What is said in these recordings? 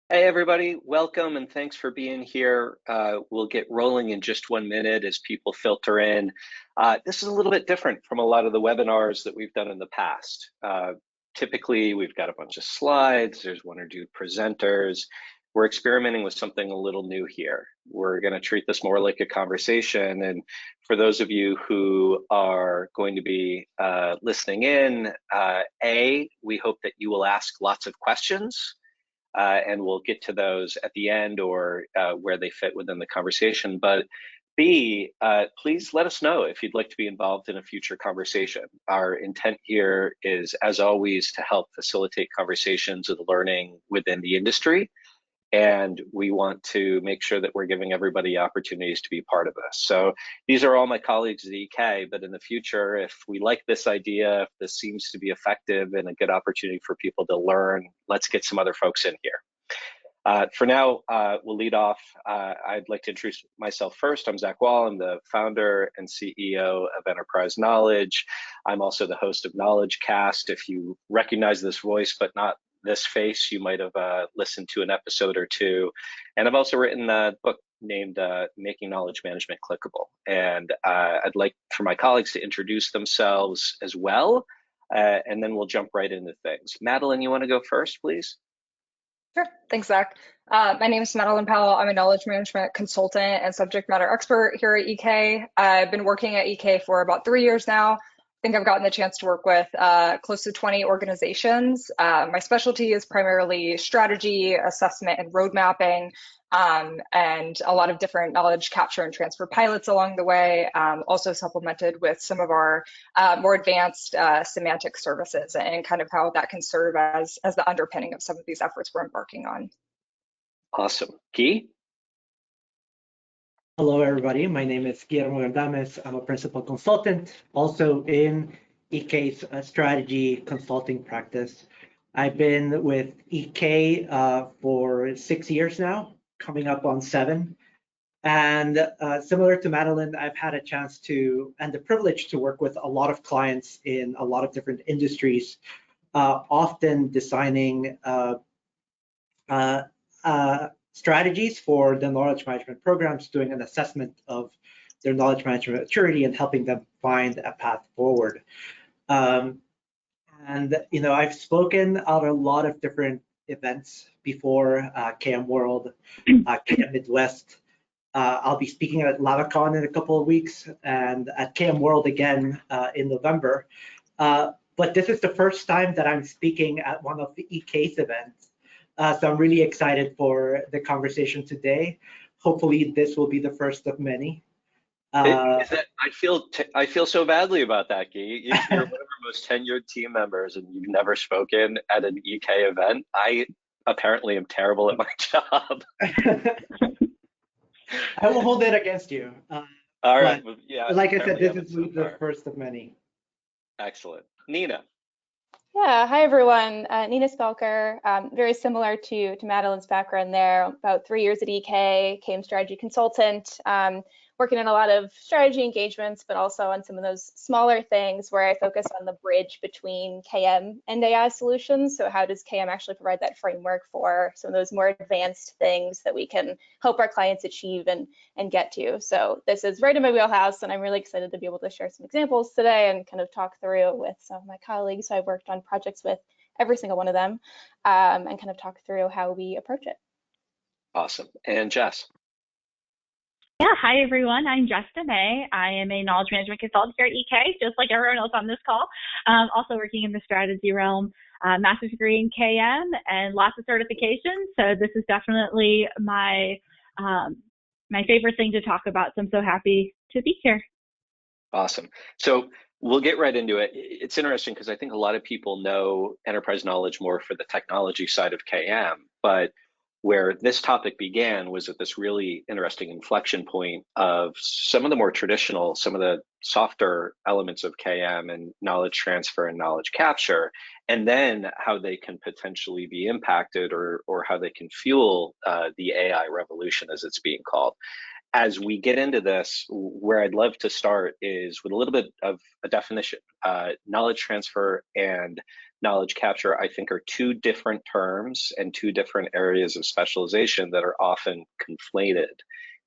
Hey, everybody, welcome and thanks for being here. We'll get rolling in just 1 minute as people filter in. This is a little bit different from a lot of the webinars that we've done in the past. Typically, we've got a bunch of slides, there's one or two presenters. We're experimenting with something a little new here. We're going to treat this more like a conversation. And for those of you who are going to be listening in, we hope that you will ask lots of questions. And we'll get to those at the end or where they fit within the conversation. But B, please let us know if you'd like to be involved in a future conversation. Our intent here is, as always, to help facilitate conversations of learning within the industry. And we want to make sure that we're giving everybody opportunities to be part of this. So these are all my colleagues at EK, but in the future, if we like this idea, if this seems to be effective and a good opportunity for people to learn, let's get some other folks in here. For now, we'll lead off. I'd like to introduce myself first. I'm Zach Wall. I'm the founder and CEO of Enterprise Knowledge. I'm also the host of Knowledge Cast. If you recognize this voice, but not this face, you might have listened to an episode or two. And I've also written a book named Making Knowledge Management Clickable. And I'd like for my colleagues to introduce themselves as well, and then we'll jump right into things. Madeline, you want to go first, please? Sure. Thanks, Zach. My name is Madeline Powell. I'm a knowledge management consultant and subject matter expert here at EK. I've been working at EK for about 3 years now. I think I've gotten the chance to work with close to 20 organizations. My specialty is primarily strategy, assessment, and road mapping, and a lot of different knowledge capture and transfer pilots along the way, also supplemented with some of our more advanced semantic services and kind of how that can serve as the underpinning of some of these efforts we're embarking on. Awesome. Guy? Hello, everybody. My name is Guillermo Gandames. I'm a principal consultant, also in EK's strategy consulting practice. I've been with EK for 6 years now, coming up on 7. And similar to Madeline, I've had a chance to, and the privilege to work with a lot of clients in a lot of different industries, often designing strategies for the knowledge management programs, doing an assessment of their knowledge management maturity and helping them find a path forward. I've spoken at a lot of different events before, KM World, KM Midwest. I'll be speaking at LavaCon in a couple of weeks and at KM World again in November. But this is the first time that I'm speaking at one of the EK's events. So I'm really excited for the conversation today. Hopefully this will be the first of many. I feel so badly about that, Guy. You're one of our most tenured team members and you've never spoken at an EK event. I apparently am terrible at my job. I will hold it against you. All right. Yeah. Like I said, this is the first of many. Excellent. Nina. Yeah, hi everyone. Nina Spelker, very similar to Madeline's background there. About 3 years at EK, KM strategy consultant, working in a lot of strategy engagements, but also on some of those smaller things where I focus on the bridge between KM and AI solutions. So how does KM actually provide that framework for some of those more advanced things that we can help our clients achieve and get to? So this is right in my wheelhouse, and I'm really excited to be able to share some examples today and kind of talk through with some of my colleagues who I've worked on projects with, every single one of them, and kind of talk through how we approach it. Awesome. And Jess. Yeah, hi everyone. I'm Jess May. I am a knowledge management consultant here at EK, just like everyone else on this call. Also working in the strategy realm, master's degree in KM, and lots of certifications. So this is definitely my favorite thing to talk about. So I'm so happy to be here. Awesome. So we'll get right into it. It's interesting because I think a lot of people know enterprise knowledge more for the technology side of KM, but where this topic began was at this really interesting inflection point of some of the more traditional, some of the softer elements of KM and knowledge transfer and knowledge capture, and then how they can potentially be impacted or how they can fuel the AI revolution, as it's being called. As we get into this, where I'd love to start is with a little bit of a definition. Knowledge transfer and knowledge capture, I think, are two different terms and two different areas of specialization that are often conflated.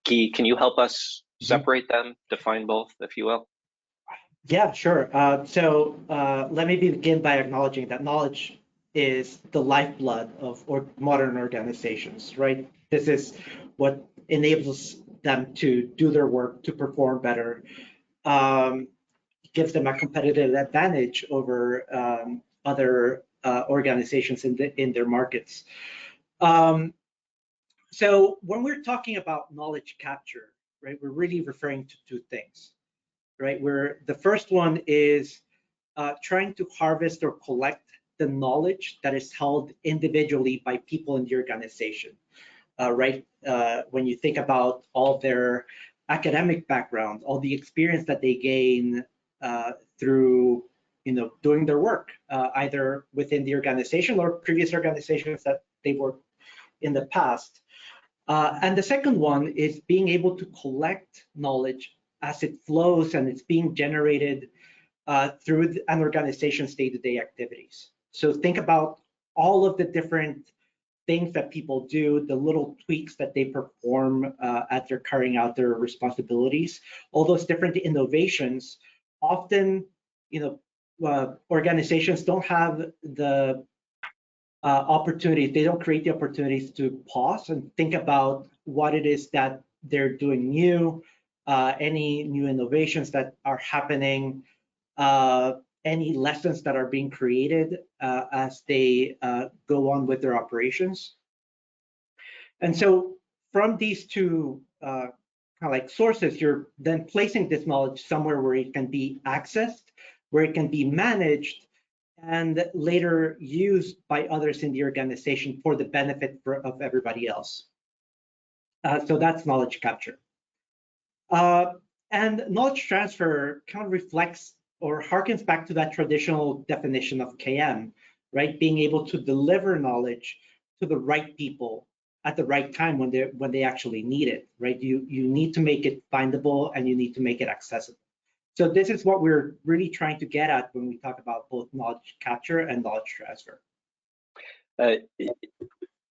Guy, can you help us separate them, define both, if you will? Yeah, sure. Let me begin by acknowledging that knowledge is the lifeblood of modern organizations, right? This is what enables them to do their work, to perform better, gives them a competitive advantage over other organizations in their markets. So when we're talking about knowledge capture, right, we're really referring to two things, right? Where the first one is trying to harvest or collect the knowledge that is held individually by people in the organization, right? When you think about all their academic background, all the experience that they gain through, doing their work, either within the organization or previous organizations that they worked in the past. And the second one is being able to collect knowledge as it flows and it's being generated through an organization's day-to-day activities. So think about all of the different things that people do, the little tweaks that they perform as they're carrying out their responsibilities, all those different innovations. Often, organizations don't have the opportunities, they don't create the opportunities to pause and think about what it is that they're doing new, any new innovations that are happening, any lessons that are being created as they go on with their operations. And so from these two kind of like sources, you're then placing this knowledge somewhere where it can be accessed, where it can be managed, and later used by others in the organization for the benefit of everybody else. So that's knowledge capture. And knowledge transfer kind of reflects or harkens back to that traditional definition of KM, right? Being able to deliver knowledge to the right people at the right time when they actually need it, right? You need to make it findable and you need to make it accessible. So this is what we're really trying to get at when we talk about both knowledge capture and knowledge transfer.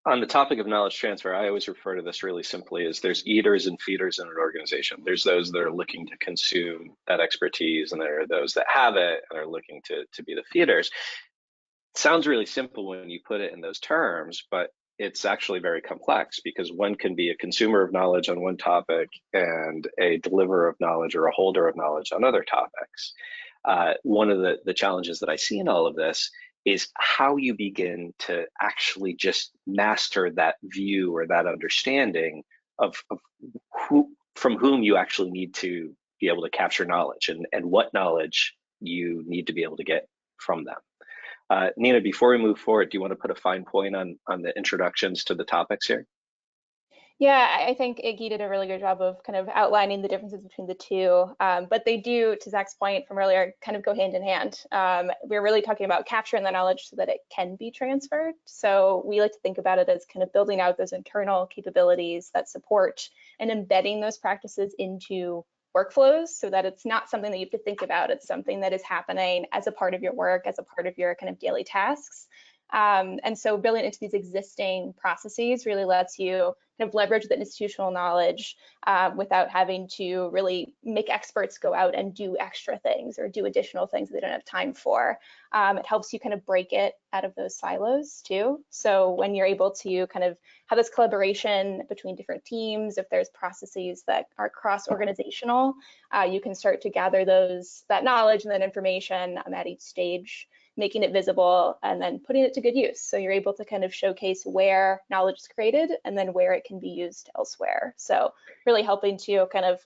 On the topic of knowledge transfer, I always refer to this really simply as there's eaters and feeders in an organization. There's those that are looking to consume that expertise, and there are those that have it and are looking to be the feeders. It sounds really simple when you put it in those terms, but it's actually very complex because one can be a consumer of knowledge on one topic and a deliverer of knowledge or a holder of knowledge on other topics. One of the challenges that I see in all of this is how you begin to actually just master that view or that understanding of from whom you actually need to be able to capture knowledge and what knowledge you need to be able to get from them. Nina, before we move forward, do you want to put a fine point on the introductions to the topics here? Yeah, I think Iggy did a really good job of kind of outlining the differences between the two, but they do, to Zach's point from earlier, kind of go hand in hand. We're really talking about capturing the knowledge so that it can be transferred. So we like to think about it as kind of building out those internal capabilities that support and embedding those practices into workflows so that it's not something that you have to think about. It's something that is happening as a part of your work, as a part of your kind of daily tasks. And so building into these existing processes really lets you kind of leverage the institutional knowledge without having to really make experts go out and do extra things or do additional things that they don't have time for. It helps you kind of break it out of those silos too. So when you're able to kind of have this collaboration between different teams, if there's processes that are cross-organizational, you can start to gather that knowledge and that information at each stage, making it visible and then putting it to good use. So you're able to kind of showcase where knowledge is created and then where it can be used elsewhere. So really helping to kind of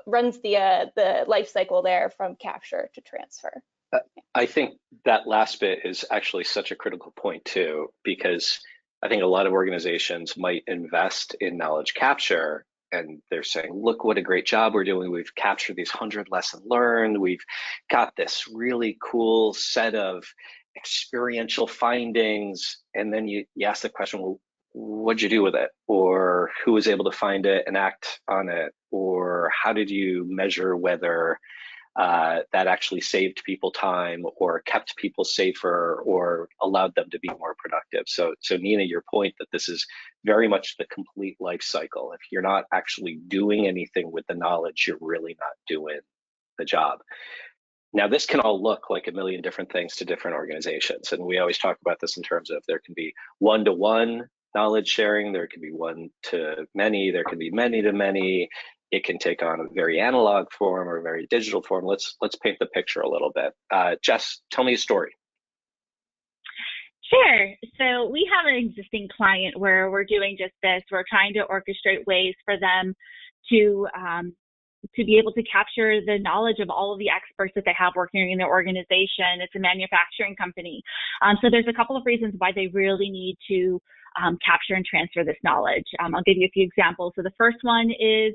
runs the life cycle there from capture to transfer. I think that last bit is actually such a critical point too, because I think a lot of organizations might invest in knowledge capture and they're saying, look what a great job we're doing. We've captured these 100 lessons learned. We've got this really cool set of experiential findings. And then you ask the question, well, what'd you do with it? Or who was able to find it and act on it? Or how did you measure whether that actually saved people time or kept people safer or allowed them to be more productive. So Nina, your point that this is very much the complete life cycle. If you're not actually doing anything with the knowledge, you're really not doing the job. Now, this can all look like a million different things to different organizations. And we always talk about this in terms of there can be one-to-one knowledge sharing, there can be one-to-many, there can be many-to-many. It can take on a very analog form or a very digital form. Let's paint the picture a little bit. Jess, tell me a story. Sure. So we have an existing client where we're doing just this. We're trying to orchestrate ways for them to be able to capture the knowledge of all of the experts that they have working in their organization. It's a manufacturing company. So there's a couple of reasons why they really need to capture and transfer this knowledge. I'll give you a few examples. So the first one is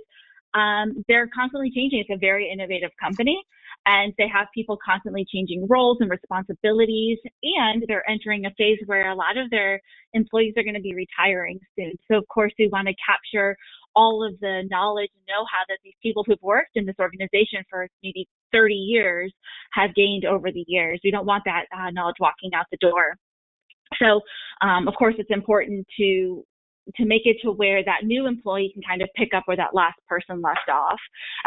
they're constantly changing. It's a very innovative company, and they have people constantly changing roles and responsibilities, and they're entering a phase where a lot of their employees are going to be retiring soon. So of course, we want to capture all of the knowledge and know-how that these people who've worked in this organization for maybe 30 years have gained over the years. We don't want that knowledge walking out the door. So of course, it's important to make it to where that new employee can kind of pick up where that last person left off.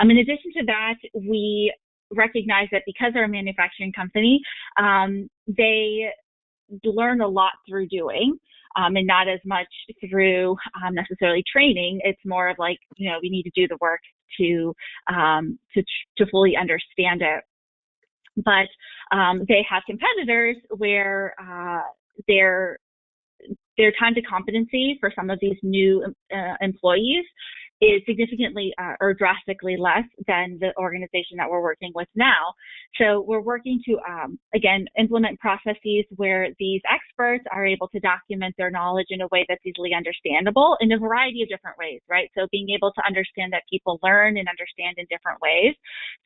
In addition to that, we recognize that because they're a manufacturing company, they learn a lot through doing. And not as much through necessarily training. It's more of like, we need to do the work to fully understand it. But they have competitors where their time to competency for some of these new employees is significantly or drastically less than the organization that we're working with now. So we're working to, again, implement processes where these experts are able to document their knowledge in a way that's easily understandable in a variety of different ways, right? So being able to understand that people learn and understand in different ways.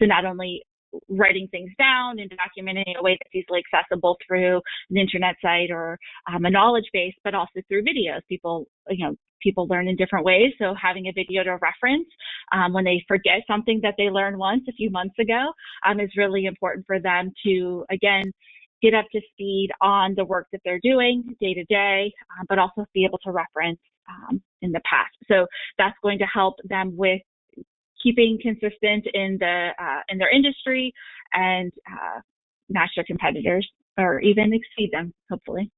So not only writing things down and documenting in a way that's easily accessible through an internet site or a knowledge base, but also through videos. People learn in different ways. So having a video to reference when they forget something that they learned once a few months ago is really important for them to, again, get up to speed on the work that they're doing day to day, but also be able to reference in the past. So that's going to help them with keeping consistent in their industry and match their competitors or even exceed them, hopefully.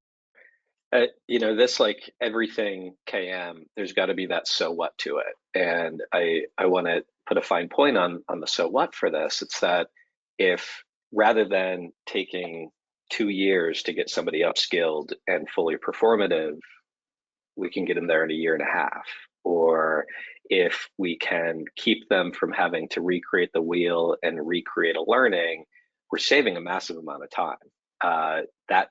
This, like everything KM, there's got to be that so what to it. And I want to put a fine point on the so what for this. It's that if rather than taking 2 years to get somebody upskilled and fully performative, we can get them there in 1.5 years. Or if we can keep them from having to recreate the wheel and recreate a learning, we're saving a massive amount of time. That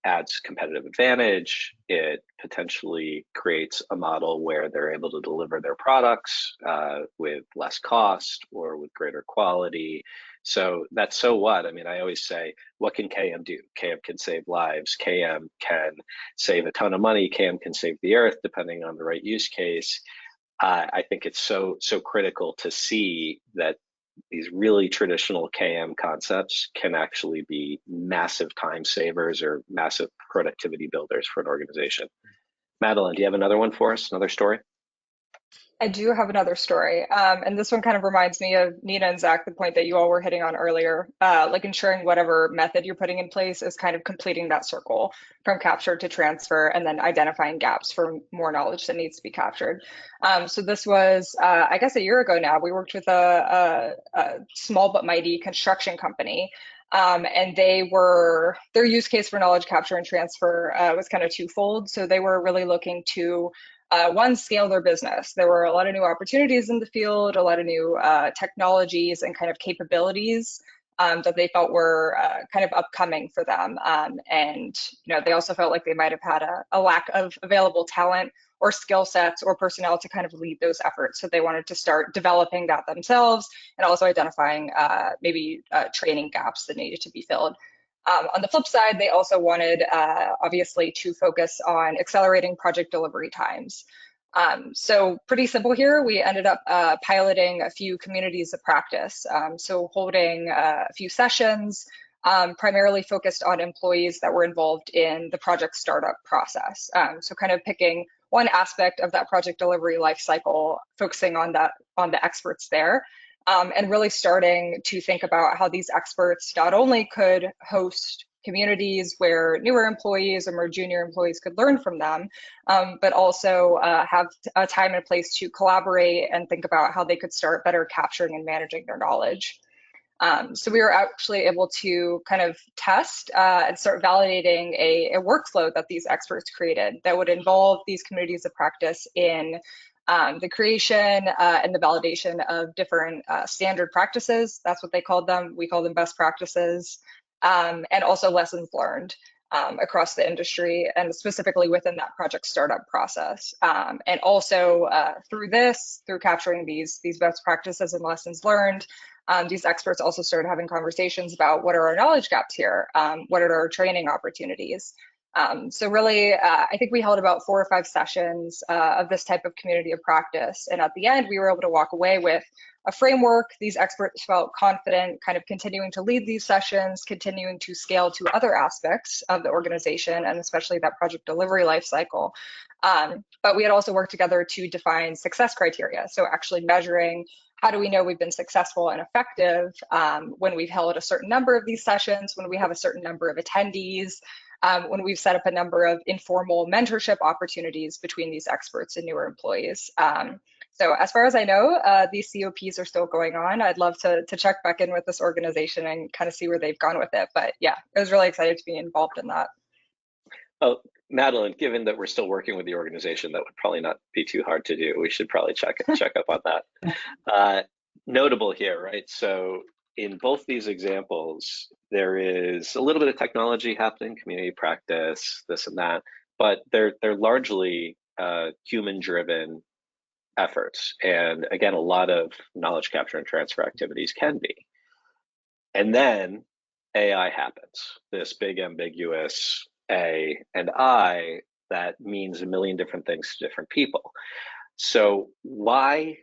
adds competitive advantage. It potentially creates a model where they're able to deliver their products with less cost or with greater quality. So that's so what? I always say, what can KM do? KM can save lives. KM can save a ton of money. KM can save the earth, depending on the right use case. I think it's so critical to see that these really traditional KM concepts can actually be massive time savers or massive productivity builders for an organization. Madeline, do you have another one for us? Another story? I do have another story. And this one kind of reminds me of Nina and Zach, the point that you all were hitting on earlier, like ensuring whatever method you're putting in place is kind of completing that circle from capture to transfer and then identifying gaps for more knowledge that needs to be captured. So this was, I guess, 1 year ago now. We worked with a small but mighty construction company. And their use case for knowledge capture and transfer was kind of twofold. So they were really looking to one, scale their business. There were a lot of new opportunities in the field, a lot of new technologies and kind of capabilities that they felt were kind of upcoming for them. And they also felt like they might have had a lack of available talent or skill sets or personnel to kind of lead those efforts. So they wanted to start developing that themselves and also identifying maybe training gaps that needed to be filled. On the flip side, they also wanted, obviously, to focus on accelerating project delivery times. So pretty simple here. We ended up piloting a few communities of practice. So holding a few sessions, primarily focused on employees that were involved in the project startup process. So kind of picking one aspect of that project delivery lifecycle, focusing on the experts there, and really starting to think about how these experts not only could host communities where newer employees or more junior employees could learn from them, but also have a time and place to collaborate and think about how they could start better capturing and managing their knowledge. So we were actually able to kind of test and start validating a workflow that these experts created that would involve these communities of practice in the creation and the validation of different standard practices. That's what they called them. We call them best practices, and also lessons learned across the industry and specifically within that project startup process. And also through capturing these best practices and lessons learned, these experts also started having conversations about what are our knowledge gaps here, what are our training opportunities. So really, I think we held about 4 or 5 sessions of this type of community of practice. And at the end, we were able to walk away with a framework. These experts felt confident kind of continuing to lead these sessions, continuing to scale to other aspects of the organization, and especially that project delivery lifecycle. But we had also worked together to define success criteria. So actually measuring how do we know we've been successful and effective when we've held a certain number of these sessions, when we have a certain number of attendees, when we've set up a number of informal mentorship opportunities between these experts and newer employees. So as far as I know, these COPs are still going on. I'd love to check back in with this organization and kind of see where they've gone with it. But yeah, I was really excited to be involved in that. Oh, Madeline, given that we're still working with the organization, that would probably not be too hard to do. We should probably check up on that. Notable here, right? So in both these examples, there is a little bit of technology happening, community practice, this and that, but they're largely human-driven efforts. And again, a lot of knowledge capture and transfer activities can be. And then AI happens, this big ambiguous A and I that means a million different things to different people. So why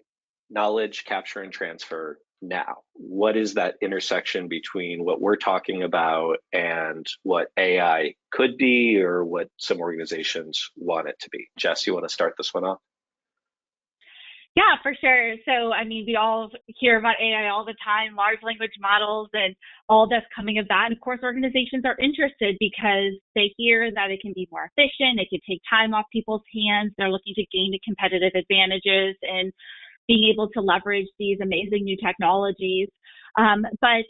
knowledge capture and transfer now? What is that intersection between what we're talking about and what AI could be or what some organizations want it to be? Jess, you want to start this one off? Yeah, for sure. So, I mean, we all hear about AI all the time, large language models and all that's coming of that. And of course, organizations are interested because they hear that it can be more efficient, it can take time off people's hands. They're looking to gain the competitive advantages and being able to leverage these amazing new technologies. But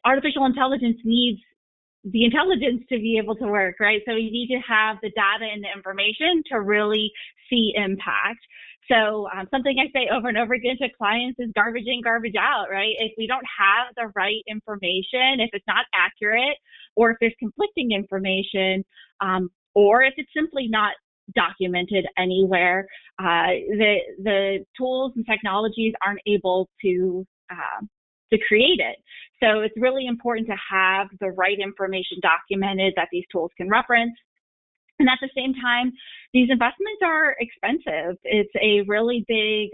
artificial intelligence needs the intelligence to be able to work, right? So you need to have the data and the information to really see impact. So something I say over and over again to clients is garbage in, garbage out, right? If we don't have the right information, if it's not accurate, or if there's conflicting information, or if it's simply not documented anywhere, the tools and technologies aren't able to create it. So it's really important to have the right information documented that these tools can reference. And at the same time, these investments are expensive. It's a really big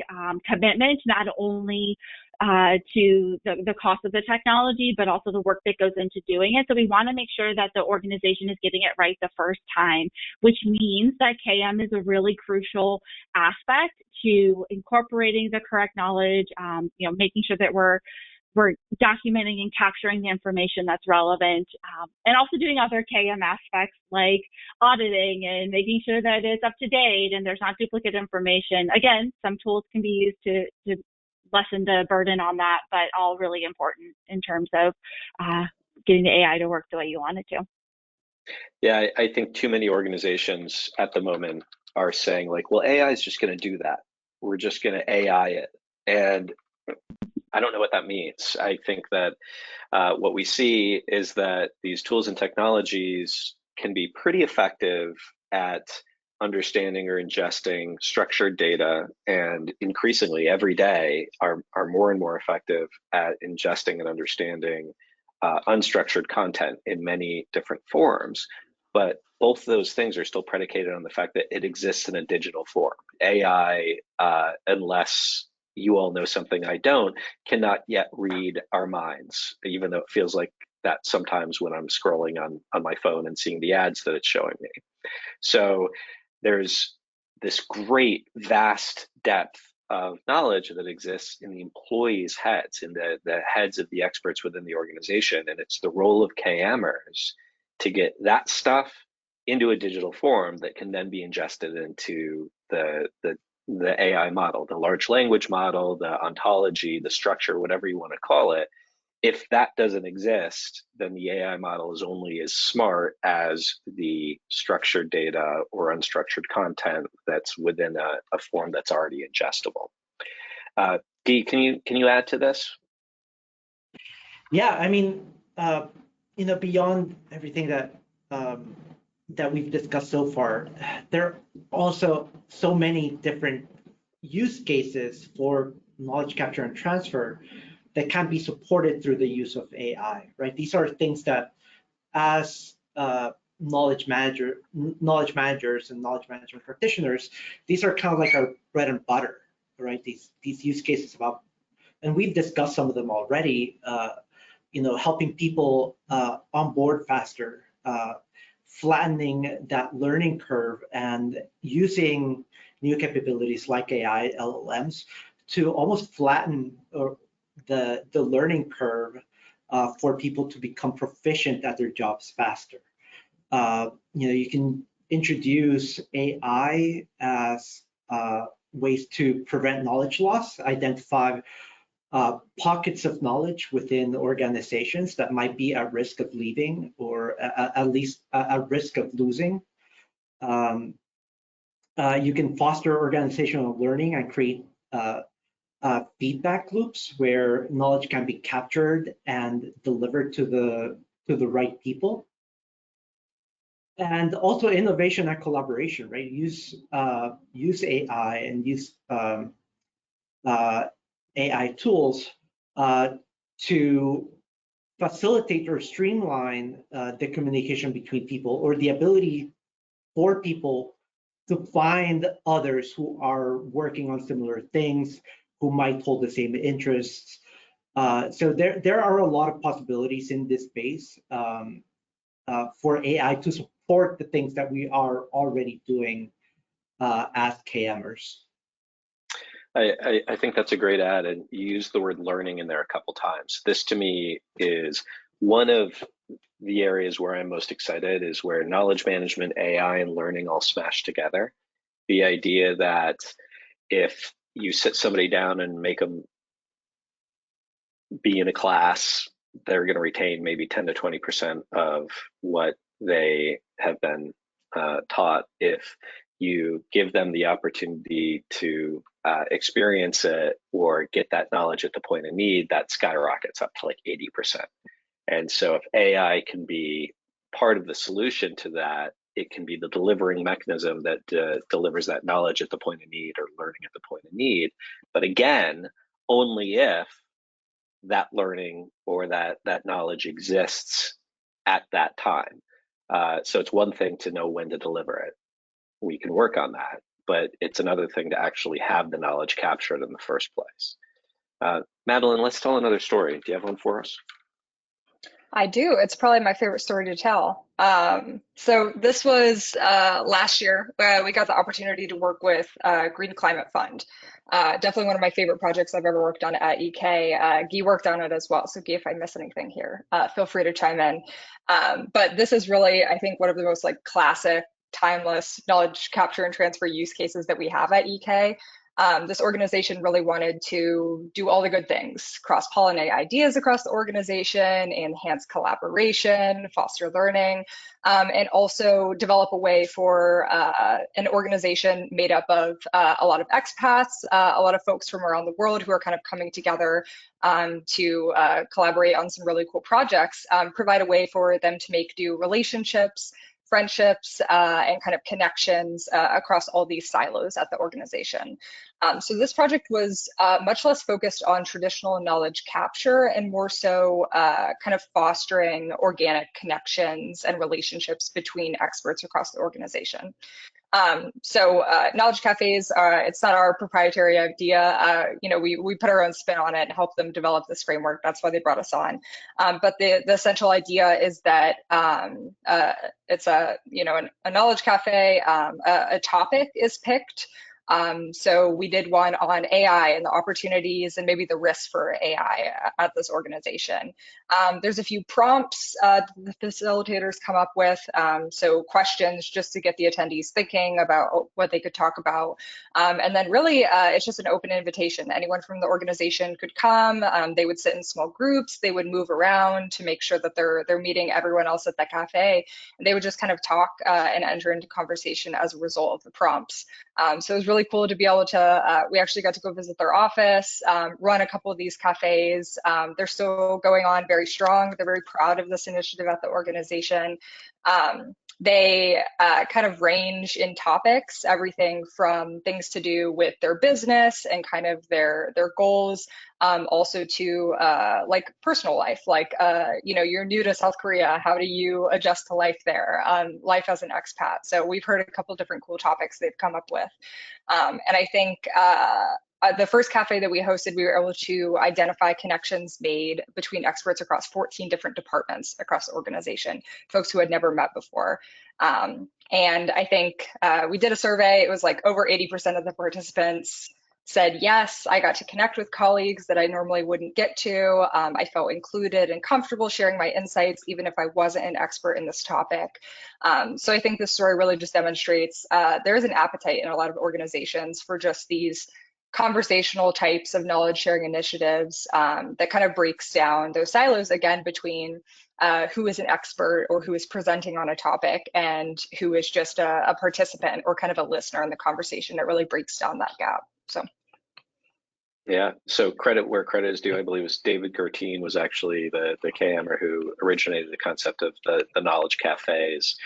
commitment, not only to the cost of the technology, but also the work that goes into doing it. So we want to make sure that the organization is getting it right the first time, which means that KM is a really crucial aspect to incorporating the correct knowledge, making sure that we're documenting and capturing the information that's relevant, and also doing other KM aspects like auditing and making sure that it's up to date and there's not duplicate information. Again, some tools can be used to lessen the burden on that, but all really important in terms of getting the AI to work the way you want it to. Yeah, I think too many organizations at the moment are saying like, well, AI is just going to do that. We're just going to AI it. And I don't know what that means. I think that what we see is that these tools and technologies can be pretty effective at understanding or ingesting structured data, and increasingly every day are more and more effective at ingesting and understanding unstructured content in many different forms. But both those things are still predicated on the fact that it exists in a digital form. AI, unless you all know something I don't, cannot yet read our minds, even though it feels like that sometimes when I'm scrolling on my phone and seeing the ads that it's showing me. So there's this great vast depth of knowledge that exists in the employees' heads, in the heads of the experts within the organization. And it's the role of KMers to get that stuff into a digital form that can then be ingested into the AI model, the large language model, the ontology, the structure, whatever you want to call it. If that doesn't exist, then the AI model is only as smart as the structured data or unstructured content that's within a form that's already ingestible. Guy, can you add to this? Yeah, I mean, beyond everything that we've discussed so far, there are also so many different use cases for knowledge capture and transfer that can be supported through the use of AI, right? These are things that, as knowledge managers and knowledge management practitioners, these are kind of like our bread and butter, right? These use cases and we've discussed some of them already. Helping people onboard faster, flattening that learning curve, and using new capabilities like AI, LLMs, to almost flatten the learning curve for people to become proficient at their jobs faster. You can introduce AI as ways to prevent knowledge loss, identify pockets of knowledge within organizations that might be at risk of leaving, or at least at risk of losing. You can foster organizational learning and create feedback loops where knowledge can be captured and delivered to the right people. And also innovation and collaboration, right? Use AI and use AI tools to facilitate or streamline the communication between people, or the ability for people to find others who are working on similar things, who might hold the same interests. So there are a lot of possibilities in this space for AI to support the things that we are already doing as KMers. I think that's a great add, and you used the word learning in there a couple times. This to me is one of the areas where I'm most excited, is where knowledge management, AI, and learning all smash together. The idea that if you sit somebody down and make them be in a class, they're going to retain maybe 10 to 20% of what they have been taught. If you give them the opportunity to experience it or get that knowledge at the point of need, that skyrockets up to like 80%. And so if AI can be part of the solution to that, it can be the delivering mechanism that delivers that knowledge at the point of need, or learning at the point of need. But again, only if that learning or that knowledge exists at that time. So it's one thing to know when to deliver it. We can work on that, but it's another thing to actually have the knowledge captured in the first place. Madeline, let's tell another story. Do you have one for us? I do. It's probably my favorite story to tell. So this was last year. We got the opportunity to work with Green Climate Fund. Definitely one of my favorite projects I've ever worked on at EK. Guy worked on it as well. So Guy, if I miss anything here, feel free to chime in. But this is really, I think, one of the most classic, timeless knowledge capture and transfer use cases that we have at EK. This organization really wanted to do all the good things, cross-pollinate ideas across the organization, enhance collaboration, foster learning, and also develop a way for an organization made up of a lot of expats, a lot of folks from around the world who are kind of coming together to collaborate on some really cool projects, provide a way for them to make new relationships, friendships and kind of connections across all these silos at the organization. So this project was much less focused on traditional knowledge capture and more so kind of fostering organic connections and relationships between experts across the organization. Knowledge cafes, it's not our proprietary idea. We put our own spin on it and help them develop this framework. That's why they brought us on. But the essential idea is that it's a knowledge cafe. A topic is picked. So we did one on AI and the opportunities and maybe the risks for AI at this organization. There's a few prompts the facilitators come up with, so questions just to get the attendees thinking about what they could talk about. And then really it's just an open invitation. Anyone from the organization could come. They would sit in small groups. They would move around to make sure that they're meeting everyone else at the cafe. And they would just kind of talk and enter into conversation as a result of the prompts. So it was really cool to be able to, we actually got to go visit their office, run a couple of these cafes. They're still going on very strong. They're very proud of this initiative at the organization. They kind of range in topics, everything from things to do with their business and kind of their goals, also to like personal life, like you're new to South Korea, how do you adjust to life there, life as an expat. So we've heard a couple different cool topics they've come up with, and I think the first cafe that we hosted, we were able to identify connections made between experts across 14 different departments across the organization, folks who had never met before. And I think we did a survey. It was like over 80% of the participants said, yes, I got to connect with colleagues that I normally wouldn't get to. I felt included and comfortable sharing my insights, even if I wasn't an expert in this topic. So I think this story really just demonstrates there is an appetite in a lot of organizations for just these conversational types of knowledge sharing initiatives that kind of breaks down those silos again between who is an expert or who is presenting on a topic and who is just a participant or kind of a listener in the conversation. It really breaks down that gap. So. Yeah, so credit where credit is due. I believe it was David Gertine was actually the KMer who originated the concept of the knowledge cafes.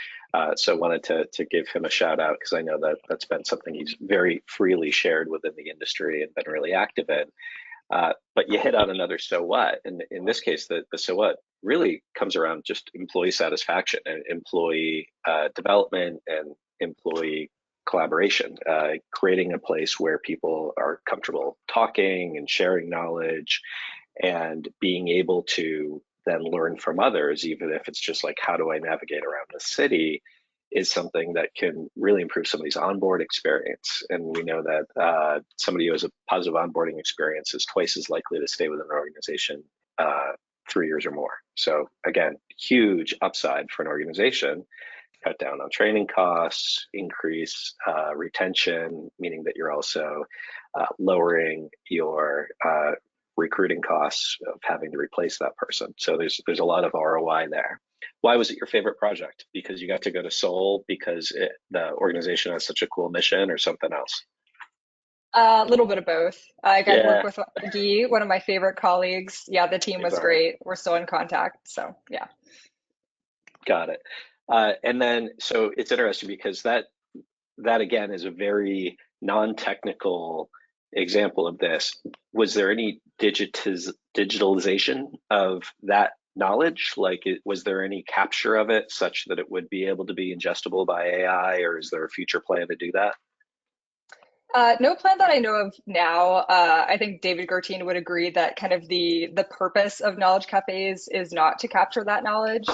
So wanted to give him a shout out because I know that that's been something he's very freely shared within the industry and been really active in. But you hit on another so what, and in this case, the so what really comes around just employee satisfaction and employee development and employee collaboration, creating a place where people are comfortable talking and sharing knowledge and being able to then learn from others, even if it's just like, how do I navigate around the city, is something that can really improve somebody's onboard experience. And we know that somebody who has a positive onboarding experience is twice as likely to stay within an organization 3 years or more. So again, huge upside for an organization. Cut down on training costs, increase retention, meaning that you're also lowering your recruiting costs of having to replace that person. So there's a lot of ROI there. Why was it your favorite project? Because you got to go to Seoul, because the organization has such a cool mission, or something else? A little bit of both. I got to work with Guy, one of my favorite colleagues. Yeah, the team was great. We're still in contact. So yeah. Got it. And then, so it's interesting because that again is a very non-technical example of this. Was there any digitalization of that knowledge? Like, was there any capture of it such that it would be able to be ingestible by AI, or is there a future plan to do that? No plan that I know of now. I think David Gertine would agree that kind of the purpose of knowledge cafes is not to capture that knowledge.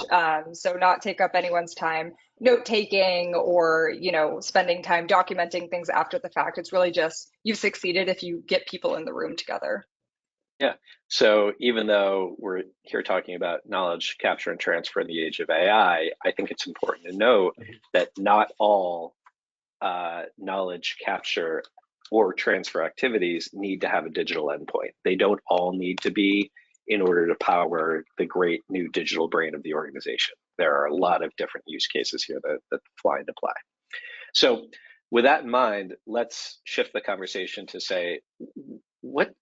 So not take up anyone's time note taking or, spending time documenting things after the fact. It's really just you've succeeded if you get people in the room together. Yeah. So even though we're here talking about knowledge capture and transfer in the age of AI, I think it's important to note that not all knowledge capture or transfer activities need to have a digital endpoint. They don't all need to be in order to power the great new digital brain of the organization. There are a lot of different use cases here that fly into play. So with that in mind, let's shift the conversation to say, what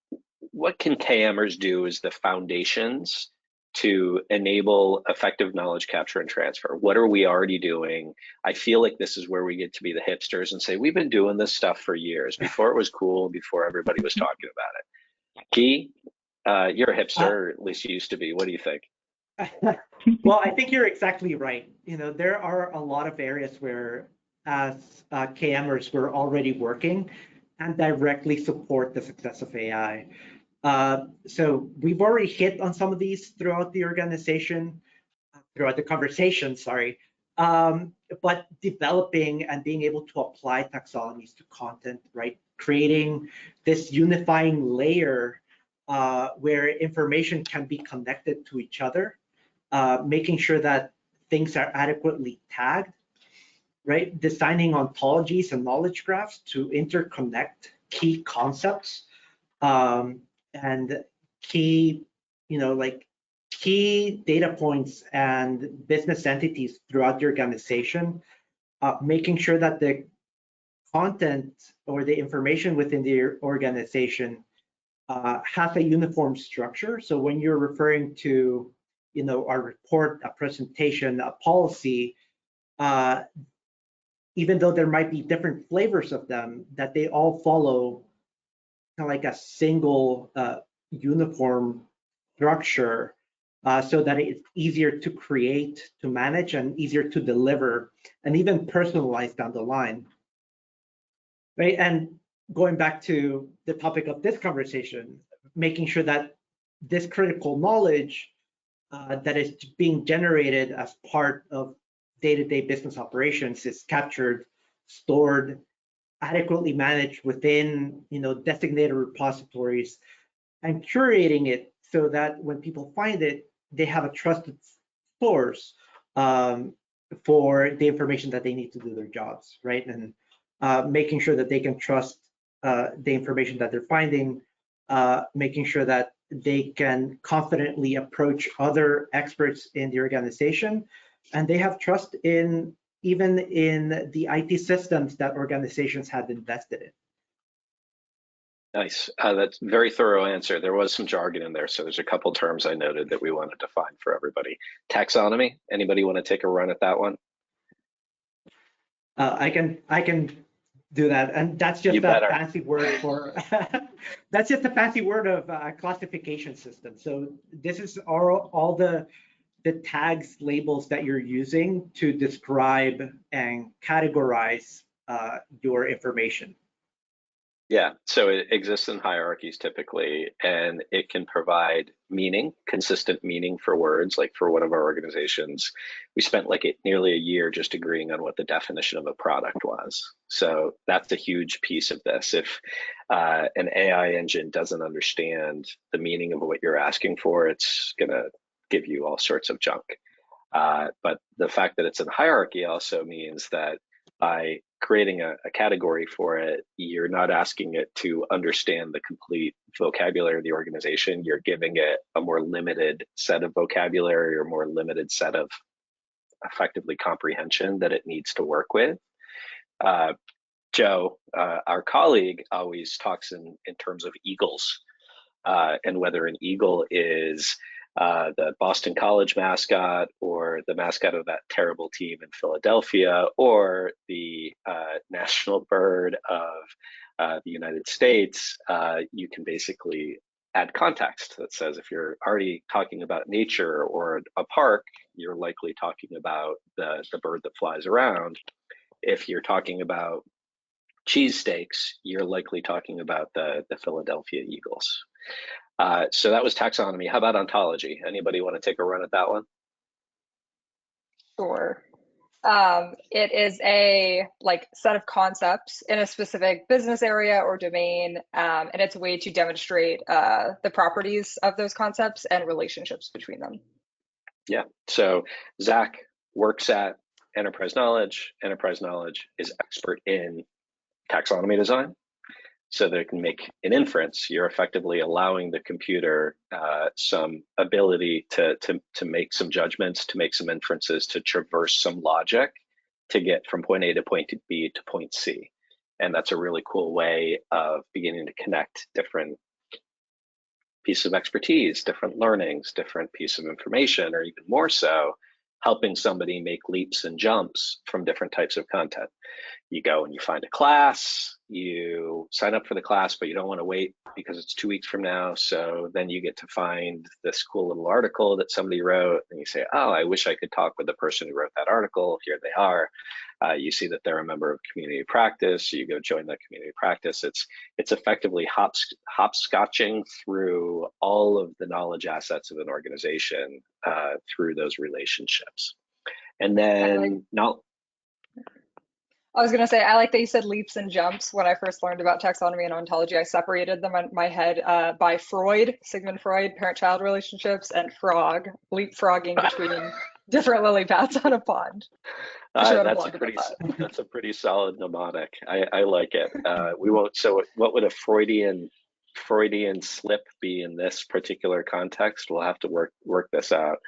can KMers do as the foundations to enable effective knowledge capture and transfer. What are we already doing? I feel like this is where we get to be the hipsters and say, we've been doing this stuff for years, before it was cool, before everybody was talking about it. Key, you're a hipster, or at least you used to be. What do you think? Well, I think you're exactly right. You know, there are a lot of areas where as KMers, we're already working and directly support the success of AI. So we've already hit on some of these throughout the organization, throughout the conversation, sorry. But developing and being able to apply taxonomies to content, right? Creating this unifying layer where information can be connected to each other, making sure that things are adequately tagged, right? Designing ontologies and knowledge graphs to interconnect key concepts and key, like key data points and business entities throughout the organization, making sure that the content or the information within the organization has a uniform structure. So when you're referring to, our report, a presentation, a policy, even though there might be different flavors of them, that they all follow kind of like a single uniform structure, so that it's easier to create, to manage, and easier to deliver, and even personalize down the line, right? And going back to the topic of this conversation, making sure that this critical knowledge that is being generated as part of day-to-day business operations is captured, stored, adequately managed within, designated repositories, and curating it so that when people find it, they have a trusted source for the information that they need to do their jobs, right? And making sure that they can trust the information that they're finding, making sure that they can confidently approach other experts in the organization, and they have trust even in the IT systems that organizations have invested in. Nice. That's a very thorough answer. There was some jargon in there, so there's a couple terms I noted that we want to define for everybody. Taxonomy, anybody want to take a run at that one? I can do that, and that's just a fancy word for that's just a fancy word of classification system. So this is all the tags, labels that you're using to describe and categorize your information. Yeah, so it exists in hierarchies typically, and it can provide meaning, consistent meaning for words. Like for one of our organizations, we spent nearly a year just agreeing on what the definition of a product was. So that's a huge piece of this. If an AI engine doesn't understand the meaning of what you're asking for, it's gonna give you all sorts of junk. But the fact that it's in hierarchy also means that by creating a category for it, you're not asking it to understand the complete vocabulary of the organization. You're giving it a more limited set of vocabulary or more limited set of effectively comprehension that it needs to work with. Joe, our colleague, always talks in terms of eagles, and whether an eagle is the Boston College mascot or the mascot of that terrible team in Philadelphia or the national bird of the United States, you can basically add context that says if you're already talking about nature or a park, you're likely talking about the bird that flies around. If you're talking about cheesesteaks, you're likely talking about the Philadelphia Eagles. So that was taxonomy. How about ontology? Anybody want to take a run at that one? Sure. It is a set of concepts in a specific business area or domain, and it's a way to demonstrate the properties of those concepts and relationships between them. Yeah. So Zach works at Enterprise Knowledge. Enterprise Knowledge is expert in taxonomy design. So they can make an inference. You're effectively allowing the computer some ability to make some judgments, to make some inferences, to traverse some logic to get from point A to point B to point C. And that's a really cool way of beginning to connect different piece of expertise, different learnings, different piece of information, or even more so, helping somebody make leaps and jumps from different types of content. You go and you find a class, you sign up for the class, but you don't want to wait because it's 2 weeks from now. So then you get to find this cool little article that somebody wrote, and you say, oh, I wish I could talk with the person who wrote that article. Here they are. You see that they're a member of community practice. So you go join that community practice. It's effectively hopscotching through all of the knowledge assets of an organization through those relationships. And then I was going to say, I like that you said leaps and jumps. When I first learned about taxonomy and ontology, I separated them in my head by Freud, Sigmund Freud, parent-child relationships, and frog, leapfrogging between different lily pads on a pond. That's a pretty solid mnemonic. I like it. We won't. So, what would a Freudian slip be in this particular context? We'll have to work this out.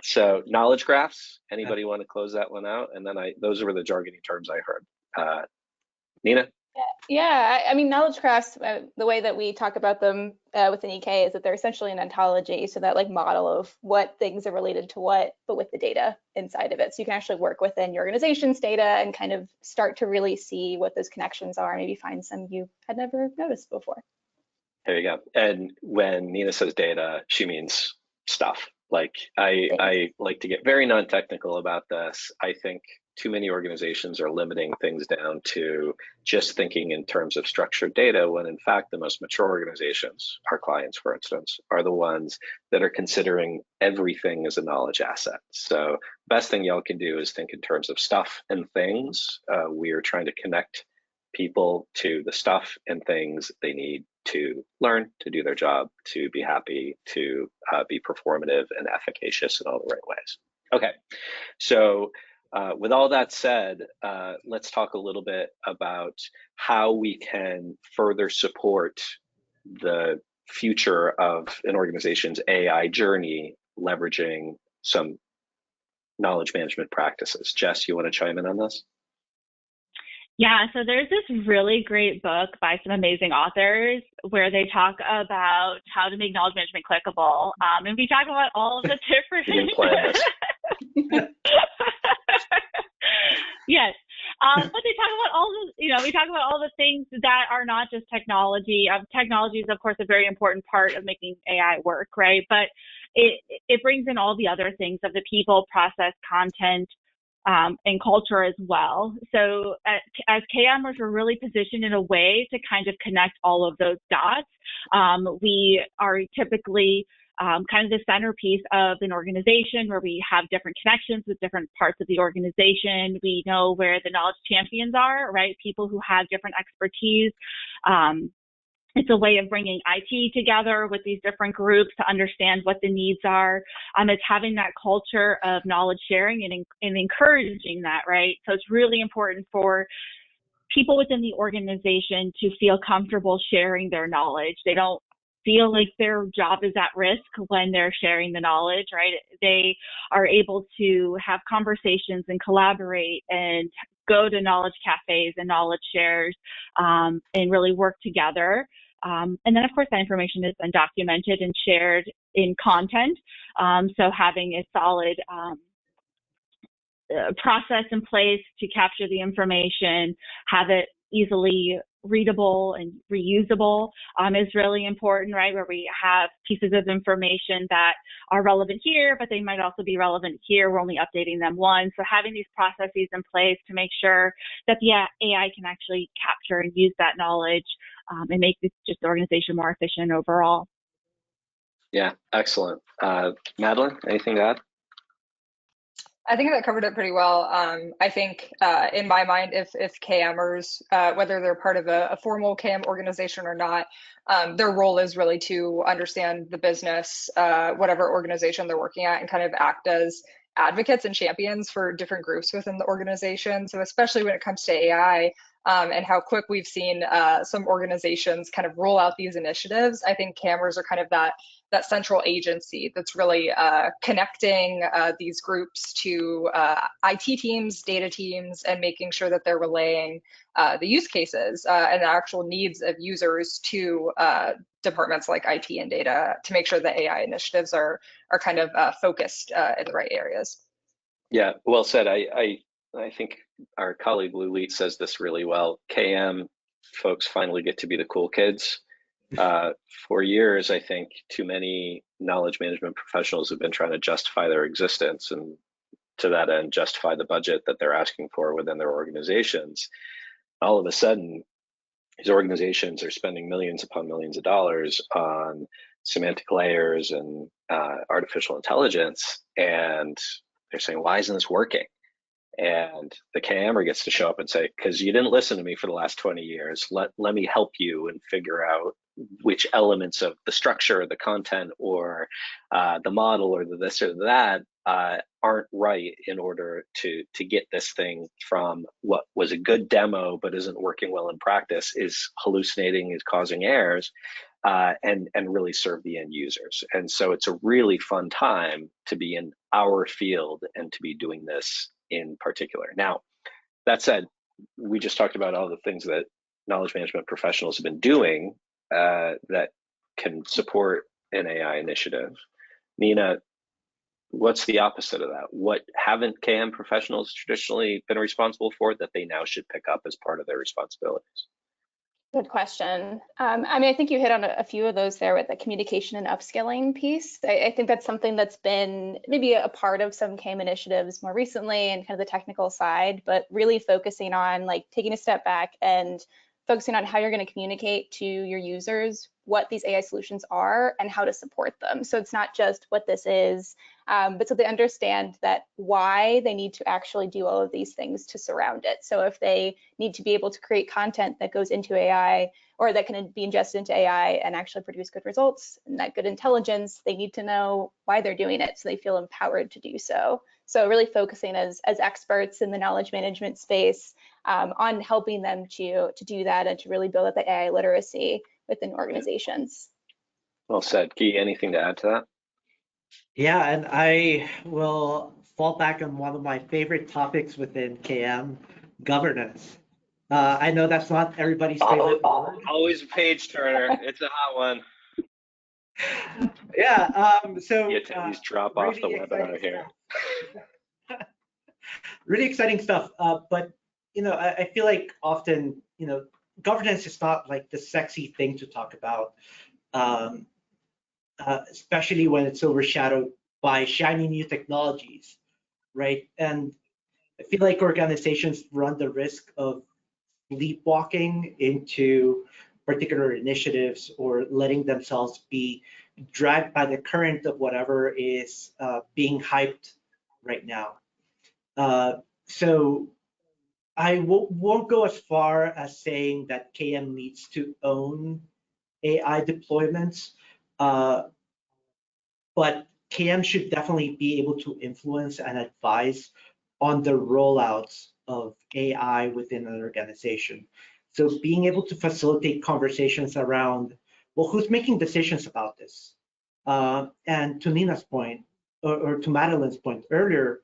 So knowledge graphs, anybody want to close that one out? And then those were the jargony terms I heard. Nina? Yeah, I mean, knowledge graphs, the way that we talk about them within EK is that they're essentially an ontology, so that like model of what things are related to what, but with the data inside of it. So you can actually work within your organization's data and kind of start to really see what those connections are, maybe find some you had never noticed before. There you go. And when Nina says data, she means stuff. Like I like to get very non-technical about this. I think too many organizations are limiting things down to just thinking in terms of structured data, when in fact the most mature organizations, our clients for instance, are the ones that are considering everything as a knowledge asset. So best thing y'all can do is think in terms of stuff and things. We are trying to connect people to the stuff and things they need to learn, to do their job, to be happy, to be performative and efficacious in all the right ways. Okay, so with all that said, let's talk a little bit about how we can further support the future of an organization's AI journey, leveraging some knowledge management practices. Jess, you want to chime in on this? Yeah, so there's this really great book by some amazing authors where they talk about how to make knowledge management clickable. And we talk about all of the different... You didn't plan this. Yes. But they talk about all the, we talk about all the things that are not just technology. Technology is, of course, a very important part of making AI work, right? But it brings in all the other things of the people, process, content, and culture as well. So as KMers, we're really positioned in a way to kind of connect all of those dots. We are typically kind of the centerpiece of an organization where we have different connections with different parts of the organization. We know where the knowledge champions are, right? People who have different expertise. It's a way of bringing IT together with these different groups to understand what the needs are. It's having that culture of knowledge sharing and encouraging that, right? So it's really important for people within the organization to feel comfortable sharing their knowledge. They don't feel like their job is at risk when they're sharing the knowledge, right? They are able to have conversations and collaborate and go to knowledge cafes and knowledge shares and really work together. And then, of course, that information is then documented and shared in content. So having a solid process in place to capture the information, have it easily readable and reusable is really important, right? Where we have pieces of information that are relevant here, but they might also be relevant here. We're only updating them once. So having these processes in place to make sure that the AI can actually capture and use that knowledge and make just the organization more efficient overall. Yeah, excellent. Madeline, anything to add? I think that covered it pretty well. I think in my mind, if KMers, whether they're part of a formal KM organization or not, their role is really to understand the business, whatever organization they're working at, and kind of act as advocates and champions for different groups within the organization. So especially when it comes to AI, and how quick we've seen some organizations kind of roll out these initiatives. I think cameras are kind of that central agency that's really connecting these groups to IT teams, data teams, and making sure that they're relaying the use cases and the actual needs of users to departments like IT and data to make sure that AI initiatives are kind of focused in the right areas. Yeah, well said. I think our colleague Lulit says this really well. KM folks finally get to be the cool kids. For years, I think too many knowledge management professionals have been trying to justify their existence, and to that end, justify the budget that they're asking for within their organizations. All of a sudden, these organizations are spending millions upon millions of dollars on semantic layers and artificial intelligence, and they're saying, why isn't this working? And the KMer gets to show up and say, because you didn't listen to me for the last 20 years, let me help you and figure out which elements of the structure, the content, or the model, or the this or that aren't right in order to get this thing from what was a good demo but isn't working well in practice, is hallucinating, is causing errors, and really serve the end users. And so it's a really fun time to be in our field and to be doing this in particular. Now, that said, we just talked about all the things that knowledge management professionals have been doing that can support an AI initiative. Nina, what's the opposite of that? What haven't KM professionals traditionally been responsible for that they now should pick up as part of their responsibilities? Good question. I mean, I think you hit on a few of those there with the communication and upskilling piece. I think that's something that's been maybe a part of some KM initiatives more recently and kind of the technical side, but really focusing on like taking a step back and focusing on how you're going to communicate to your users what these AI solutions are and how to support them. So it's not just what this is, but so they understand that why they need to actually do all of these things to surround it. So if they need to be able to create content that goes into AI or that can be ingested into AI and actually produce good results and that good intelligence, they need to know why they're doing it so they feel empowered to do so. So really focusing as experts in the knowledge management space on helping them to do that and to really build up the AI literacy within organizations. Well said. Guy, anything to add to that? Yeah, and I will fall back on one of my favorite topics within KM, governance. I know that's not everybody's favorite word. Always a page turner. It's a hot one. Yeah, so The attendees drop off the webinar here. Really exciting stuff. But I feel like often, governance is not like the sexy thing to talk about, especially when it's overshadowed by shiny new technologies, right? And I feel like organizations run the risk of sleepwalking into particular initiatives or letting themselves be dragged by the current of whatever is being hyped right now. So I won't go as far as saying that KM needs to own AI deployments, but KM should definitely be able to influence and advise on the rollouts of AI within an organization. So being able to facilitate conversations around, well, who's making decisions about this? And to Nina's point, or to Madeline's point earlier,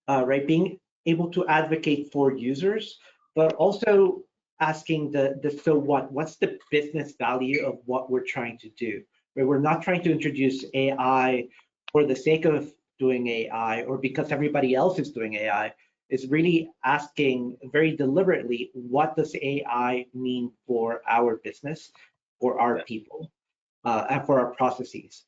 right, being able to advocate for users, but also asking the so what's the business value of what we're trying to do? Right? We're not trying to introduce AI for the sake of doing AI or because everybody else is doing AI. Is really asking very deliberately, what does AI mean for our business, for our people, and for our processes?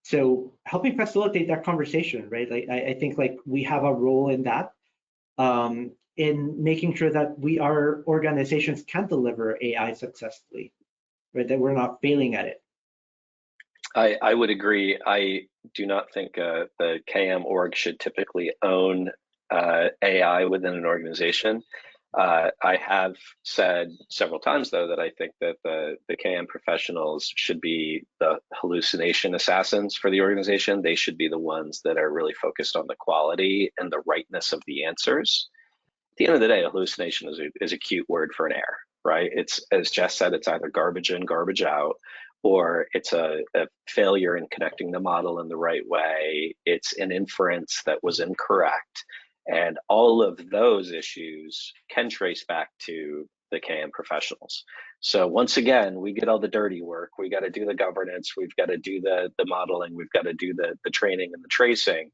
So helping facilitate that conversation, right? Like I think like we have a role in that, in making sure that our organizations can deliver AI successfully, right? That we're not failing at it. I would agree. I do not think the KM org should typically own AI within an organization. I have said several times, though, that I think that the KM professionals should be the hallucination assassins for the organization. They should be the ones that are really focused on the quality and the rightness of the answers. the end of the day, a hallucination is a cute word for an error, right? It's, as Jess said, it's either garbage in, garbage out, or it's a failure in connecting the model in the right way. It's an inference that was incorrect. And all of those issues can trace back to the KM professionals. So once again, we get all the dirty work. We got to do the governance. We've got to do the modeling. We've got to do the training and the tracing.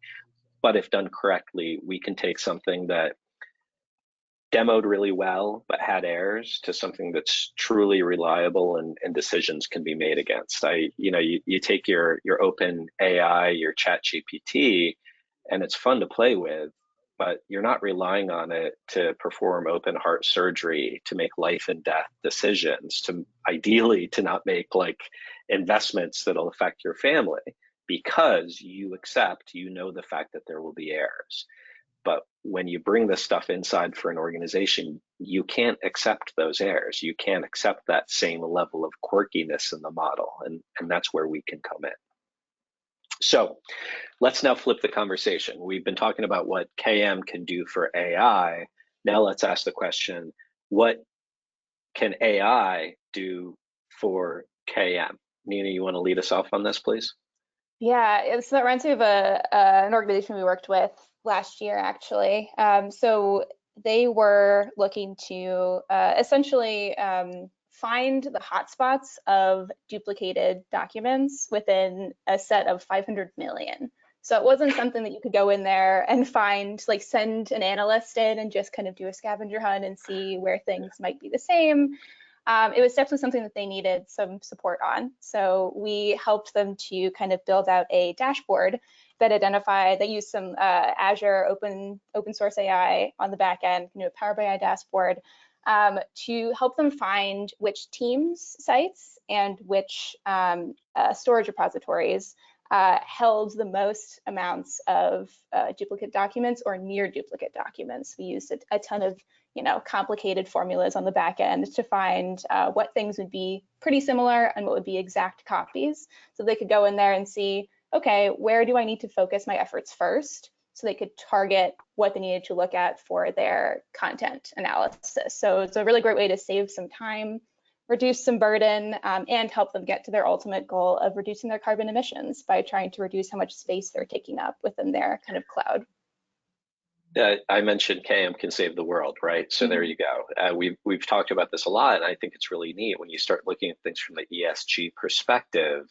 But if done correctly, we can take something that demoed really well but had errors to something that's truly reliable, and decisions can be made against. You take your open AI, your chat GPT, and it's fun to play with, but you're not relying on it to perform open heart surgery, to make life and death decisions, to ideally to not make like investments that'll affect your family, because you know the fact that there will be errors. But when you bring this stuff inside for an organization, you can't accept those errors. You can't accept that same level of quirkiness in the model. And that's where we can come in. So let's now flip the conversation. We've been talking about what KM can do for AI. Now let's ask the question, what can AI do for KM? Nina, you want to lead us off on this, please? Yeah, so that reminds me of an organization we worked with last year, actually. So they were looking to essentially find the hotspots of duplicated documents within a set of 500 million. So it wasn't something that you could go in there and find, like send an analyst in and just kind of do a scavenger hunt and see where things might be the same. It was definitely something that they needed some support on. So we helped them to kind of build out a dashboard that identified, they used some Azure open source AI on the back end, Power BI dashboard, to help them find which Teams sites and which storage repositories held the most amounts of duplicate documents or near duplicate documents. We used a ton of complicated formulas on the back end to find what things would be pretty similar and what would be exact copies. So they could go in there and see, okay, where do I need to focus my efforts first? So they could target what they needed to look at for their content analysis. So it's a really great way to save some time, reduce some burden, and help them get to their ultimate goal of reducing their carbon emissions by trying to reduce how much space they're taking up within their kind of cloud. I mentioned KM can save the world, right? So there you go. We've talked about this a lot, and I think it's really neat when you start looking at things from the ESG perspective.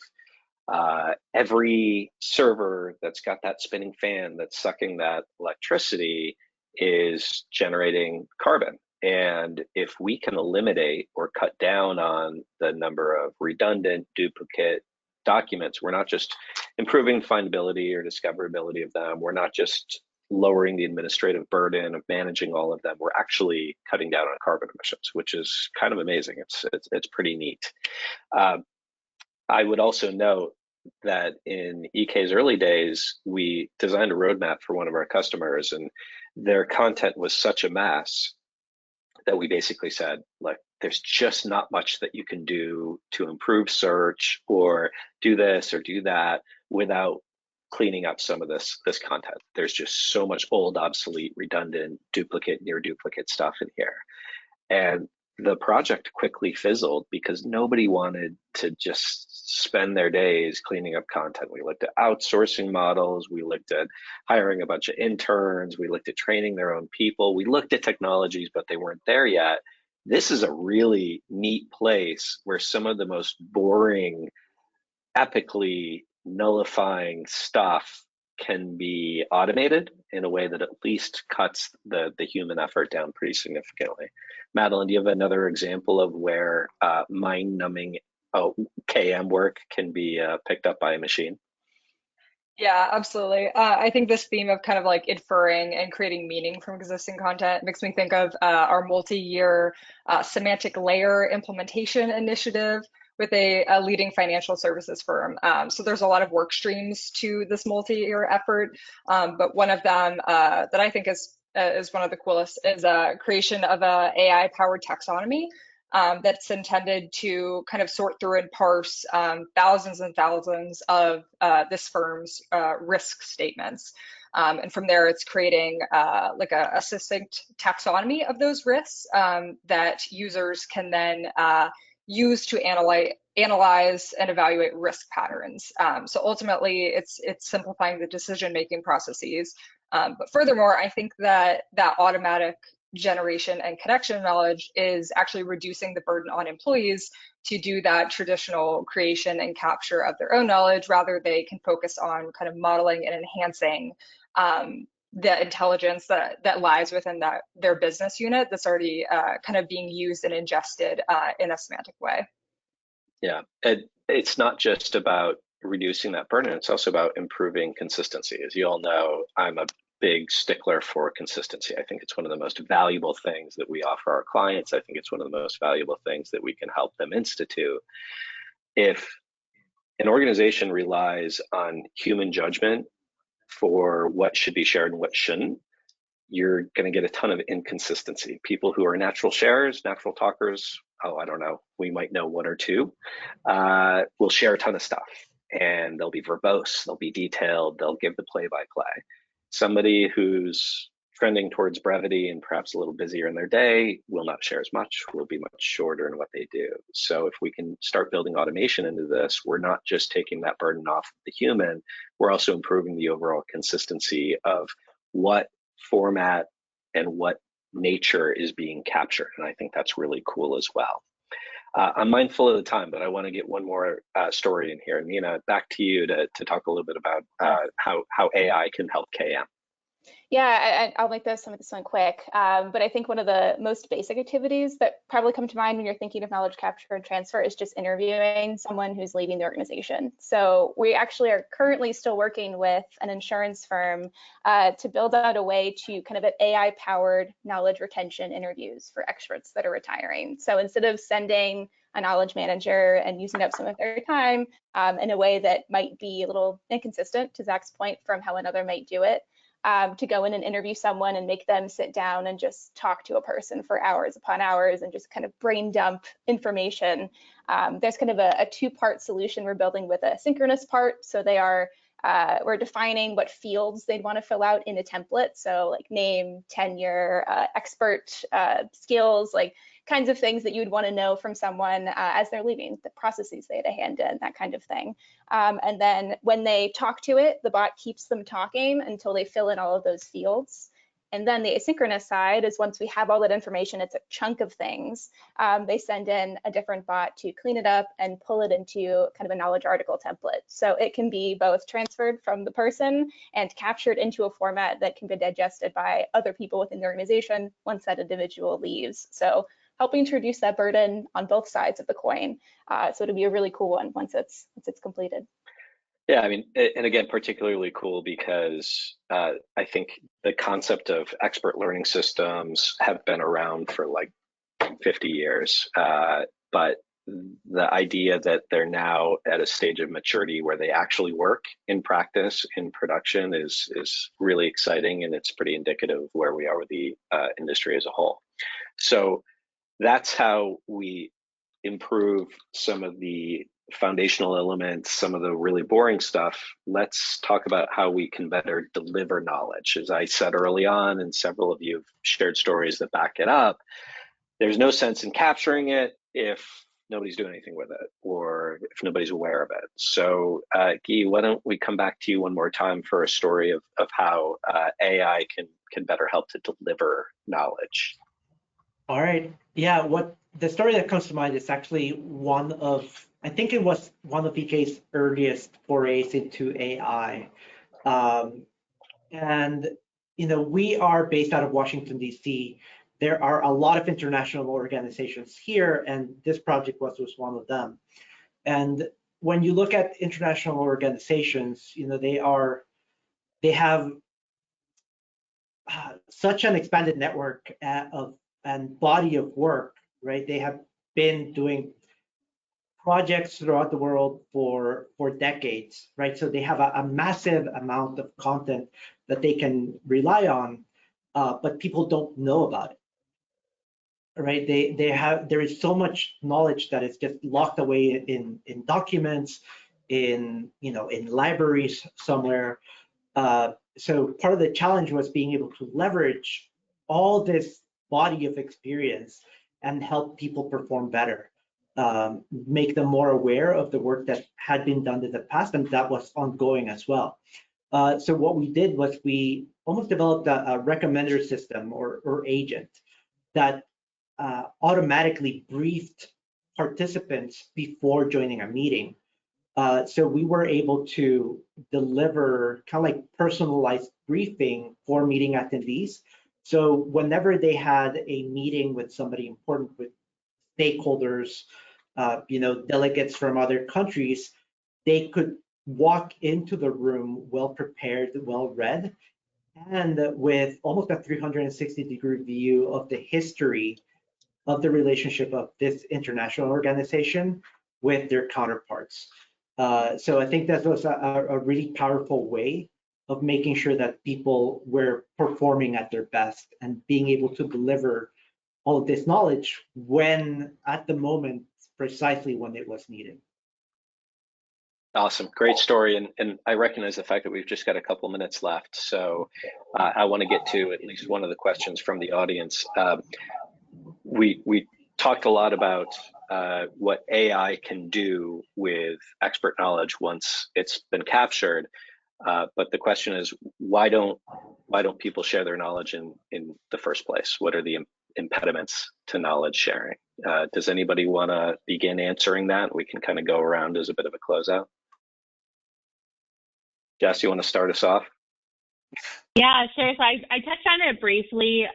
Every server that's got that spinning fan that's sucking that electricity is generating carbon. And if we can eliminate or cut down on the number of redundant, duplicate documents, we're not just improving findability or discoverability of them. We're not just lowering the administrative burden of managing all of them. We're actually cutting down on carbon emissions, which is kind of amazing. It's pretty neat. I would also note that in EK's early days, we designed a roadmap for one of our customers, and their content was such a mess that we basically said, like, there's just not much that you can do to improve search or do this or do that without cleaning up some of this content. There's just so much old, obsolete, redundant, duplicate, near duplicate stuff in here. And the project quickly fizzled because nobody wanted to just spend their days cleaning up content. We looked at outsourcing models. We looked at hiring a bunch of interns. We looked at training their own people. We looked at technologies, but they weren't there yet. This is a really neat place where some of the most boring, epically nullifying stuff can be automated in a way that at least cuts the human effort down pretty significantly. Madeline, do you have another example of where mind-numbing KM work can be picked up by a machine? Yeah, absolutely. I think this theme of kind of like inferring and creating meaning from existing content makes me think of our multi-year semantic layer implementation initiative with a leading financial services firm. So there's a lot of work streams to this multi-year effort, but one of them that I think is one of the coolest is creation of a AI-powered taxonomy that's intended to kind of sort through and parse thousands and thousands of this firm's risk statements. And from there, it's creating like a succinct taxonomy of those risks that users can then use to analyze and evaluate risk patterns. So ultimately, it's simplifying the decision-making processes. But furthermore, I think that automatic generation and connection knowledge is actually reducing the burden on employees to do that traditional creation and capture of their own knowledge. Rather, they can focus on kind of modeling and enhancing the intelligence that lies within their business unit that's already kind of being used and ingested in a semantic way. Yeah, it's not just about reducing that burden, it's also about improving consistency. As you all know, I'm a big stickler for consistency. I think it's one of the most valuable things that we offer our clients. I think it's one of the most valuable things that we can help them institute. If an organization relies on human judgment for what should be shared and what shouldn't, you're going to get a ton of inconsistency. People who are natural sharers, natural talkers, I don't know, we might know one or two, will share a ton of stuff, and they'll be verbose, they'll be detailed, they'll give the play-by-play. Somebody who's trending towards brevity and perhaps a little busier in their day will not share as much, will be much shorter in what they do. So if we can start building automation into this, we're not just taking that burden off the human, we're also improving the overall consistency of what format and what nature is being captured. And I think that's really cool as well. I'm mindful of the time, but I want to get one more story in here. Nina, back to you to talk a little bit about how AI can help KM. Yeah, I'll make some of this one quick. But I think one of the most basic activities that probably come to mind when you're thinking of knowledge capture and transfer is just interviewing someone who's leading the organization. So we actually are currently still working with an insurance firm to build out a way to kind of AI-powered knowledge retention interviews for experts that are retiring. So instead of sending a knowledge manager and using up some of their time in a way that might be a little inconsistent, to Zach's point, from how another might do it, to go in and interview someone and make them sit down and just talk to a person for hours upon hours and just kind of brain dump information. There's kind of a two-part solution we're building with a synchronous part. So we're defining what fields they'd want to fill out in a template. So like name, tenure, expert skills, like kinds of things that you would want to know from someone as they're leaving, the processes they had to hand in, that kind of thing. And then when they talk to it, the bot keeps them talking until they fill in all of those fields. And then the asynchronous side is once we have all that information, it's a chunk of things, they send in a different bot to clean it up and pull it into kind of a knowledge article template. So it can be both transferred from the person and captured into a format that can be digested by other people within the organization once that individual leaves. So helping to reduce that burden on both sides of the coin. So it'll be a really cool one once it's completed. Yeah, I mean, and again, particularly cool because I think the concept of expert learning systems have been around for like 50 years. But the idea that they're now at a stage of maturity where they actually work in practice, in production is really exciting, and it's pretty indicative of where we are with the industry as a whole. So that's how we improve some of the foundational elements, some of the really boring stuff. Let's talk about how we can better deliver knowledge. As I said early on, and several of you have shared stories that back it up, there's no sense in capturing it if nobody's doing anything with it or if nobody's aware of it. So Guy, why don't we come back to you one more time for a story of how AI can better help to deliver knowledge. All right. Yeah, the story that comes to mind is actually I think it was one of EK's earliest forays into AI. And, we are based out of Washington, D.C. There are a lot of international organizations here, and this project was one of them. And when you look at international organizations, they have such an expanded network and body of work, right? They have been doing projects throughout the world for decades, right? So they have a massive amount of content that they can rely on, but people don't know about it, right? There is so much knowledge that is just locked away in documents, in libraries somewhere, so part of the challenge was being able to leverage all this body of experience and help people perform better, make them more aware of the work that had been done in the past and that was ongoing as well. So what we did was we almost developed a recommender system or agent that automatically briefed participants before joining a meeting. So we were able to deliver kind of like personalized briefing for meeting attendees. So whenever they had a meeting with somebody important, with stakeholders, delegates from other countries, they could walk into the room well prepared, well read, and with almost a 360-degree view of the history of the relationship of this international organization with their counterparts. So I think that was a really powerful way of making sure that people were performing at their best and being able to deliver all of this knowledge when, at the moment, precisely when it was needed. Awesome, great story, and I recognize the fact that we've just got a couple minutes left, so I want to get to at least one of the questions from the audience. We talked a lot about what AI can do with expert knowledge once it's been captured, but the question is, why don't people share their knowledge in the first place? What are the impediments to knowledge sharing? Does anybody want to begin answering that? We can kind of go around as a bit of a closeout. Jess, you want to start us off? Yeah, sure. So I touched on it briefly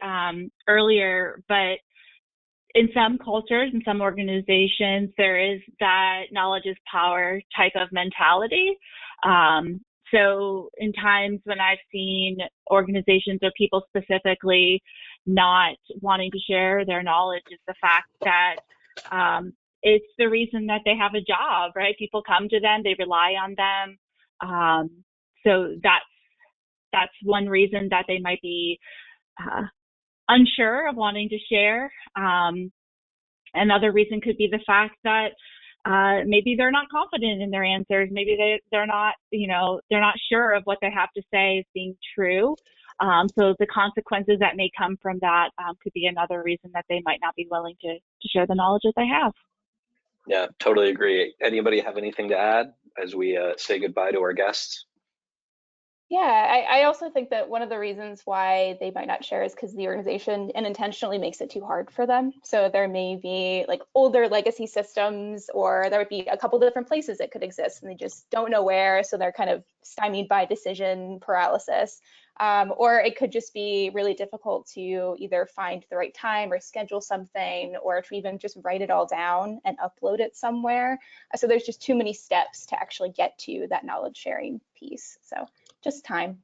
earlier, but in some cultures and some organizations, there is that knowledge is power type of mentality. So in times when I've seen organizations or people specifically not wanting to share their knowledge, is the fact that it's the reason that they have a job, right? People come to them, they rely on them. So that's one reason that they might be unsure of wanting to share. Another reason could be the fact that maybe they're not confident in their answers. Maybe they're not sure of what they have to say is being true. So the consequences that may come from that could be another reason that they might not be willing to share the knowledge that they have. Yeah, totally agree. Anybody have anything to add as we say goodbye to our guests? Yeah, I also think that one of the reasons why they might not share is because the organization unintentionally makes it too hard for them. So there may be like older legacy systems, or there would be a couple different places it could exist and they just don't know where. So they're kind of stymied by decision paralysis. Or it could just be really difficult to either find the right time or schedule something, or to even just write it all down and upload it somewhere. So there's just too many steps to actually get to that knowledge sharing piece. So just time.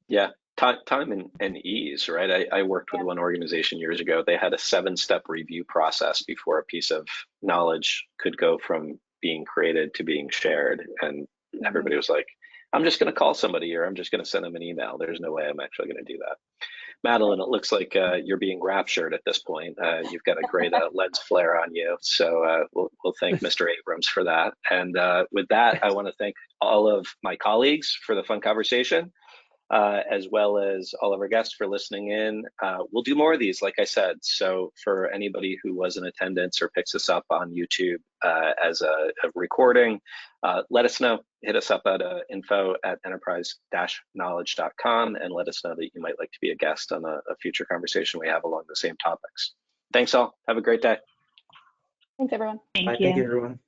Yeah, time and ease, right? I worked with one organization years ago. They had a 7-step review process before a piece of knowledge could go from being created to being shared. And everybody was like, I'm just going to call somebody, or I'm just going to send them an email. There's no way I'm actually going to do that. Madeline, it looks like you're being raptured at this point. You've got a great lens flare on you. So we'll thank Mr. Abrams for that. And with that, I want to thank all of my colleagues for the fun conversation, as well as all of our guests for listening in. We'll do more of these, like I said. So for anybody who was in attendance or picks us up on YouTube as a recording, let us know. Hit us up at info@enterprise-knowledge.com and let us know that you might like to be a guest on a future conversation we have along the same topics. Thanks all. Have a great day. Thanks, everyone. Thank you. Thank you, everyone.